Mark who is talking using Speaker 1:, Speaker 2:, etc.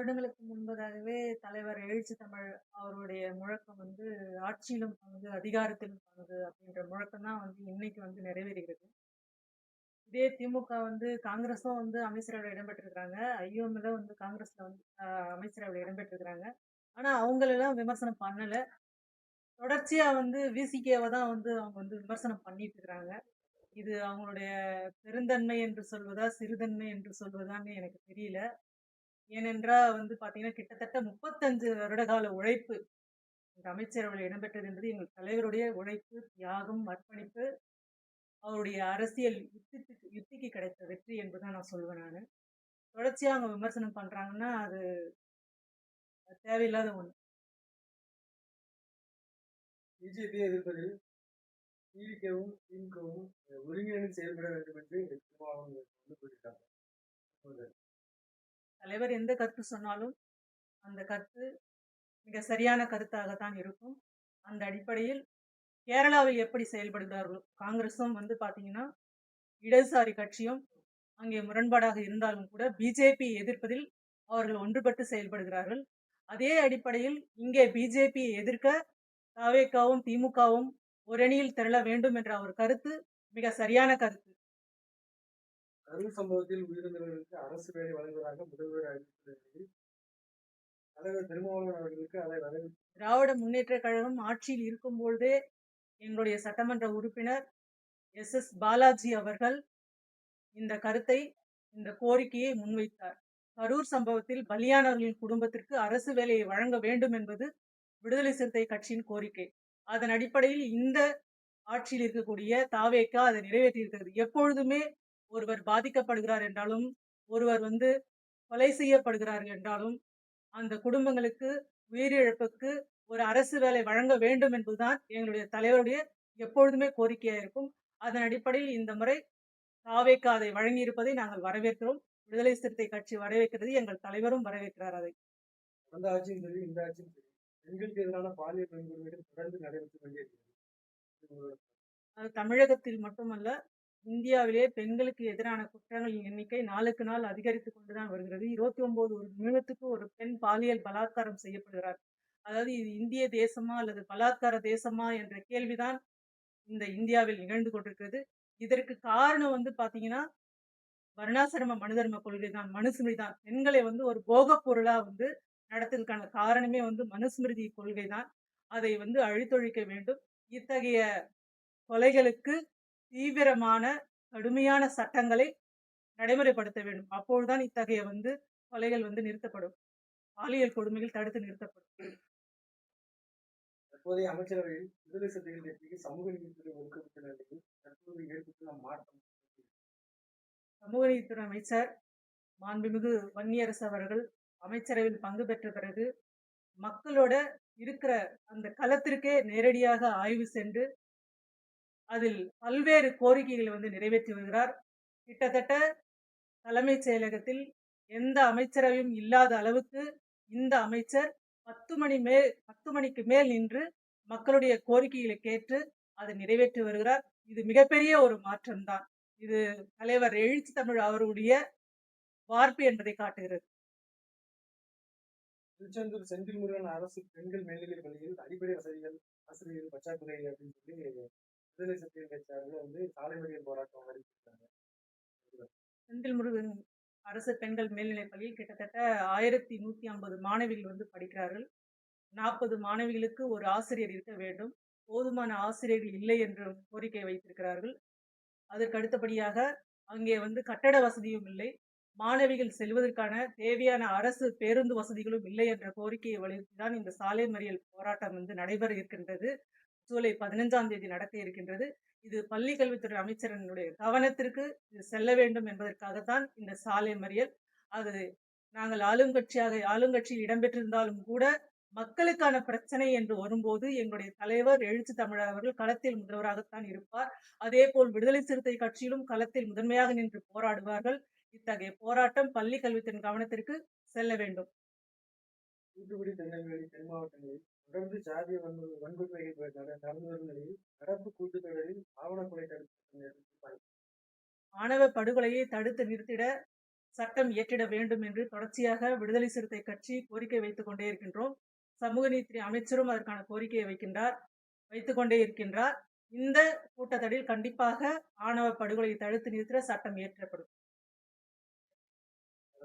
Speaker 1: வருடங்களுக்கு முன்பதாகவே தலைவர் எழுச்சி தமிழ் அவருடைய முழக்கம் வந்து ஆட்சியிலும் பங்கு, அதிகாரத்திலும் பங்கு அப்படின்ற முழக்கம் தான் வந்து இன்னைக்கு வந்து நிறைவேறுகிறது. இதே திமுக வந்து காங்கிரஸும் வந்து அமைச்சரவையில் இடம்பெற்றிருக்கிறாங்க. ஐயோமில வந்து காங்கிரஸ்ல வந்து அமைச்சரவையில் இடம்பெற்றிருக்கிறாங்க. ஆனா அவங்களெல்லாம் விமர்சனம் பண்ணல. தொடர்ச்சியா வந்து விசிகேவை தான் வந்து அவங்க வந்து விமர்சனம் பண்ணிட்டு இருக்கிறாங்க. இது அவங்களுடைய பெருந்தன்மை என்று சொல்வதா, சிறுதன்மை என்று சொல்வதான்னு எனக்கு தெரியல. ஏனென்றால் வந்து பார்த்தீங்கன்னா, கிட்டத்தட்ட 35 வருட கால உழைப்பு இந்த அமைச்சரவையில் இடம்பெற்றது என்பது எங்கள் தலைவருடைய உழைப்பு, தியாகம், அர்ப்பணிப்பு, அவருடைய அரசியல் யுத்திக்கு கிடைத்த வெற்றி என்று தான் நான் சொல்வேன் நானு. தொடர்ச்சியா அவங்க விமர்சனம் பண்றாங்கன்னா, அது தேவையில்லாத ஒண்ணு.
Speaker 2: பிஜேபியை எதிர்ப்பதில் டிவிகேவும் திமுகவும் ஒருங்கிணைந்து செயல்பட வேண்டும் என்று திருமாவளவன் வந்து கூறியிருக்காங்க.
Speaker 1: தலைவர் எந்த கருத்து சொன்னாலும் அந்த கருத்து மிக சரியான கருத்தாகத்தான் இருக்கும். அந்த அடிப்படையில் கேரளாவில் எப்படி செயல்படுகிறார்களோ, காங்கிரஸும் வந்து பார்த்தீங்கன்னா, இடதுசாரி கட்சியும் அங்கே முரண்பாடாக இருந்தாலும் கூட பிஜேபி எதிர்ப்பதில் அவர்கள் ஒன்றுபட்டு செயல்படுகிறார்கள். அதே அடிப்படையில் இங்கே பிஜேபியை எதிர்க்க தவேகாவும் திமுகவும் ஒரு அணியில் திரள வேண்டும் என்ற அவர் கருத்து மிக சரியான கருத்து.
Speaker 2: கரூர் சம்பவத்தில் உயிரிழந்தவர்களுக்கு அரசு வேலை வழங்குவதாக முதல்வர் அறிவித்த நிலையில் தலைவர் திருமாவளவன் அவர்களுக்கு அதை வரவேற்று
Speaker 1: திராவிட முன்னேற்ற கழகம் ஆட்சியில் இருக்கும் பொழுதே எங்களுடைய சட்டமன்ற உறுப்பினர் எஸ் பாலாஜி அவர்கள் இந்த கருத்தை, இந்த கோரிக்கையை முன்வைத்தார். கரூர் சம்பவத்தில் பலியானவர்களின் குடும்பத்திற்கு அரசு வேலையை வழங்க வேண்டும் என்பது விடுதலை சிறுத்தை கட்சியின் கோரிக்கை. அதன் அடிப்படையில் இந்த ஆட்சியில் இருக்கக்கூடிய தாவேகா அதை நிறைவேற்றி இருக்கிறது. எப்பொழுதுமே ஒருவர் பாதிக்கப்படுகிறார் என்றாலும், ஒருவர் வந்து கொலை செய்யப்படுகிறார்கள் என்றாலும், அந்த குடும்பங்களுக்கு உயிரிழப்புக்கு ஒரு அரசு வேலை வழங்க வேண்டும் என்பதுதான் எங்களுடைய தலைவருடைய எப்பொழுதுமே கோரிக்கையா இருக்கும். அதன் அடிப்படையில் இந்த முறை தாவேகா அதை வழங்கியிருப்பதை நாங்கள் வரவேற்கிறோம். விடுதலை சிறுத்தை கட்சி வரவேற்கிறது, எங்கள் தலைவரும் வரவேற்கிறார் அதை.
Speaker 2: அந்த ஆட்சியும் சரி இந்த ஆட்சியும் சரி பெண்களுக்கு எதிரான பாலியல் வன்கொடுமைகள் தொடர்ந்து நடைபெற்று கொண்டே இருக்கிறது.
Speaker 1: அது தமிழகத்தில் மட்டுமல்ல, இந்தியாவிலே பெண்களுக்கு எதிரான குற்றங்களின் எண்ணிக்கை நாளுக்கு நாள் அதிகரித்து கொண்டுதான் வருகிறது. 29 ஒரு நிமிடத்துக்கு ஒரு பெண் பாலியல் பலாத்காரம் செய்யப்படுகிறார். அதாவது இது இந்திய தேசமா அல்லது பலாத்கார தேசமா என்ற கேள்விதான் இந்த இந்தியாவில் நிகழ்ந்து கொண்டிருக்கிறது. இதற்கு காரணம் வந்து பாத்தீங்கன்னா, வர்ணாசிரம மனுதர்ம கொள்கை தான், மனுஸ்மிருதி தான். பெண்களை வந்து ஒரு போகப் பொருளா வந்து நடத்துவதற்கான காரணமே வந்து மனுஸ்மிருதி கொள்கை தான். அதை வந்து அழித்தொழிக்க வேண்டும். இத்தகைய கொலைகளுக்கு தீவிரமான கடுமையான சட்டங்களை நடைமுறைப்படுத்த வேண்டும். அப்பொழுதுதான் இத்தகைய வந்து கொலைகள் வந்து நிறுத்தப்படும், பாலியல் கொடுமைகள் தடுத்து நிறுத்தப்படும்.
Speaker 2: தற்போதைய அமைச்சரவையில் விடுதலை சிறுத்தைகள் கட்சிக்கு சமூக நீதித்துறை ஒதுக்கப்பட்ட நிலையில் தற்போது ஏற்பட்டுள்ள மாற்றம்.
Speaker 1: சமூக நீதித்துறை அமைச்சர் மாண்புமிகு வன்னியரசு அவர்கள் அமைச்சரவையில் பங்கு பெற்ற பிறகு மக்களோட இருக்கிற அந்த களத்திற்கே நேரடியாக ஆய்வு சென்று அதில் பல்வேறு கோரிக்கைகளை வந்து நிறைவேற்றி வருகிறார். கிட்டத்தட்ட தலைமைச் செயலகத்தில் எந்த அமைச்சரவையும் இல்லாத அளவுக்கு இந்த அமைச்சர் 10 மணிக்கு மேல் நின்று மக்களுடைய கோரிக்கைகளை கேட்டு அதை நிறைவேற்றி வருகிறார். இது மிகப்பெரிய ஒரு மாற்றம் தான். இது தலைவர் எழுச்சி தமிழ் அவருடைய வார்ப்பு என்பதை காட்டுகிறது.
Speaker 2: திருச்செந்தூர் செந்தில் முருகன் அரசு பெண்கள் மேல்நிலைப் பள்ளியில் அடிப்படை வசதிகள் ஆசிரியர்கள் பற்றாக்குறை அப்படின்னு சொல்லி விடுதலை சிறுத்தைகள் கட்சியாளர்கள் வந்து சாலை மறியல் போராட்டம் அறிவிச்சிருக்காங்க.
Speaker 1: செந்தில் முருகன் அரசு பெண்கள் மேல்நிலைப் பள்ளியில் கிட்டத்தட்ட 1150 மாணவிகள் வந்து படிக்கிறார்கள். 40 மாணவிகளுக்கு ஒரு ஆசிரியர் இருக்க வேண்டும். போதுமான ஆசிரியர்கள் இல்லை என்று கோரிக்கை வைத்திருக்கிறார்கள். அதற்கு அடுத்தபடியாக அங்கே வந்து கட்டட வசதியும் இல்லை, மாணவிகள் செல்வதற்கான தேவையான அரசு பேருந்து வசதிகளும் இல்லை என்ற கோரிக்கையை வலியுறுத்திதான் இந்த சாலை மறியல் போராட்டம் வந்து நடைபெற இருக்கின்றது. ஜூலை 15ஆம் தேதி நடக்க இருக்கின்றது. இது பள்ளி கல்வித்துறை அமைச்சரனுடைய கவனத்திற்கு இது செல்ல வேண்டும் என்பதற்காகத்தான் இந்த சாலை மறியல். அது நாங்கள் ஆளுங்கட்சியில் இடம்பெற்றிருந்தாலும் கூட மக்களுக்கான பிரச்சனை என்று வரும்போது எங்களுடைய தலைவர் எழுச்சி தமிழர் அவர்கள் களத்தில் முதல்வராகத்தான் இருப்பார். அதே போல் விடுதலை சிறுத்தை கட்சியிலும் களத்தில் முதன்மையாக நின்று போராடுவார்கள். இத்தகைய போராட்டம் பள்ளி கல்வித்துறை கவனத்திற்கு செல்ல வேண்டும்.
Speaker 2: தூத்துக்குடி, திருநெல்வேலி, தென் மாவட்டங்களில் தொடர்ந்து சாதிய வன்கொடுமைகள் நடந்து வரும் நிலையில் நடப்பு கூட்டுத்தொடரில் ஆவண கொலை தடுப்பு
Speaker 1: ஆணவ படுகொலையை தடுத்து நிறுத்திட சட்டம் இயற்றிட வேண்டும் என்று தொடர்ச்சியாக விடுதலை சிறுத்தை கட்சி கோரிக்கை வைத்துக் கொண்டே இருக்கின்றோம். சமூக நீதித்துறை அமைச்சரும் அதற்கான கோரிக்கையை வைத்துக் கொண்டே இருக்கின்றார். இந்த கூட்டத்தொடரில் கண்டிப்பாக ஆணவ படுகொலையை தடுத்து நிறுத்த சட்டம் இயற்றப்படும்.